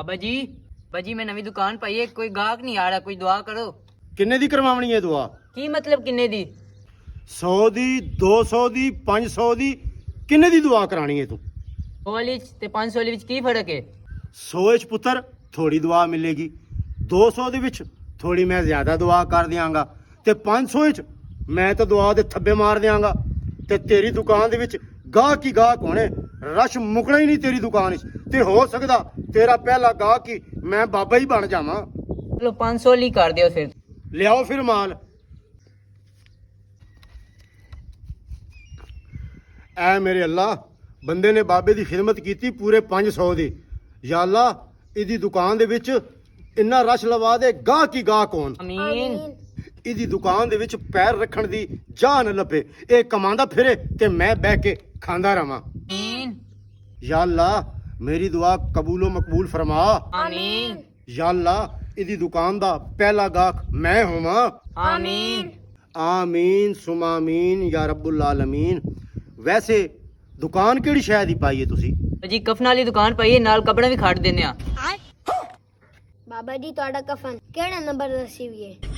ਬਾਬਾ ਜੀ ਮੈਂ ਨਵੀਂ ਦੁਕਾਨ ਪਾਈ ਹੈ, ਕੋਈ ਗਾਹਕ ਨਹੀਂ ਆ ਰਿਹਾ, ਕੋਈ ਦੁਆ ਕਰੋ। ਕਿੰਨੇ ਦੀ ਕਰਵਾਉਣੀ ਹੈ ਦੁਆ? ਕੀ ਮਤਲਬ ਕਿੰਨੇ ਦੀ? 100 ਦੀ, 200 ਦੀ, 500 ਦੀ, ਕਿੰਨੇ ਦੀ ਦੁਆ ਕਰਾਣੀ ਹੈ ਤੂੰ? 100 ਵਾਲੀ ਤੇ 500 ਵਾਲੀ ਵਿੱਚ ਕੀ ਫਰਕ ਹੈ? 100 ਵਿੱਚ ਪੁੱਤਰ ਥੋੜੀ ਦੁਆ ਮਿਲੇਗੀ, 200 ਦੇ ਵਿੱਚ ਥੋੜੀ ਮੈਂ ਜ਼ਿਆਦਾ ਦੁਆ ਕਰ ਦਿਆਂਗਾ, ਤੇ 500 ਵਿੱਚ ਮੈਂ ਤਾਂ ਦੁਆ ਦੇ ਥੱਬੇ ਮਾਰ ਦਿਆਂਗਾ। ਤੇ ਤੇਰੀ ਦੁਕਾਨ ਦੇ ਵਿੱਚ ਗਾਹਕ ਹੀ ਗਾਹਕ ਹੋਣੇ, ਰਸ਼ ਮੁਕਣਾ ਹੀ ਨਹੀਂ ਤੇਰੀ ਦੁਕਾਨ ਵਿੱਚ। ਤੇ ਹੋ ਸਕਦਾ ਤੇਰਾ ਪਹਿਲਾ ਗਾਹਕ ਹੀ ਮੈਂ ਬਾਬਾ ਹੀ ਬਣ ਜਾਵਾਂ। ਚਲੋ 500 ਵਾਲੀ ਕਰ ਦਿਓ ਫਿਰ। ਲਿਆਓ ਫਿਰ ਮਾਲ। ਐ ਮੇਰੇ ਅੱਲਾ, ਬੰਦੇ ਨੇ ਬਾਬੇ ਦੀ ਖਿਦਮਤ ਕੀਤੀ ਪੂਰੇ 500 ਦੀ। ਯਾ ਅੱਲਾ, ਇਹਦੀ ਦੁਕਾਨ ਦੇ ਵਿੱਚ ਇੰਨਾ ਰਸ਼ ਲਵਾ ਦੇ, ਗਾਹਕ ਹੀ ਗਾਹਕ ਹੋਣ। ਆਮੀਨ। ਇਹਦੀ ਦੁਕਾਨ ਦੇ ਵਿੱਚ ਪੈਰ ਰੱਖਣ ਦੀ ਜਾਨ ਲੱਭੇ, ਇਹ ਕਮਾਉਂਦਾ ਫਿਰੇ ਤੇ ਮੈਂ ਬਹਿ ਕੇ ਖਾਂਦਾ ਰਵਾਂ। ਆਮੀਨ। ਯਾ ਅੱਲਾ, ਮੇਰੀ ਦੁਆ ਕਬੂਲੋ ਮਕਬੂਲ ਫਰਮਾ। ਆਮੀਨ। ਯਾ ਅੱਲਾ, ਇਹਦੀ ਦੁਕਾਨ ਦਾ ਪਹਿਲਾ ਗਾਹਕ ਮੈਂ ਹੋਵਾਂ। ਆਮੀਨ। ਆਮੀਨ ਸੁਮਾ ਆਮੀਨ ਯਾ ਰੱਬੁਲ ਆਲਮੀਨ। ਵੈਸੇ ਦੁਕਾਨ ਕਿਹੜੀ ਸ਼ੈ ਦੀ ਪਾਈ ਹੈ ਤੁਸੀਂ? ਜੀ ਕਫਨ ਵਾਲੀ ਦੁਕਾਨ ਪਾਈ ਹੈ, ਨਾਲ ਕੱਪੜਾ ਵੀ ਖੜ ਦਿੰਦੇ ਆ। ਬਾਬਾ ਜੀ ਤੁਹਾਡਾ ਕਫਨ ਕਿਹੜਾ ਨੰਬਰ ਦਾ ਸੀ ਵੀ ਹੈ?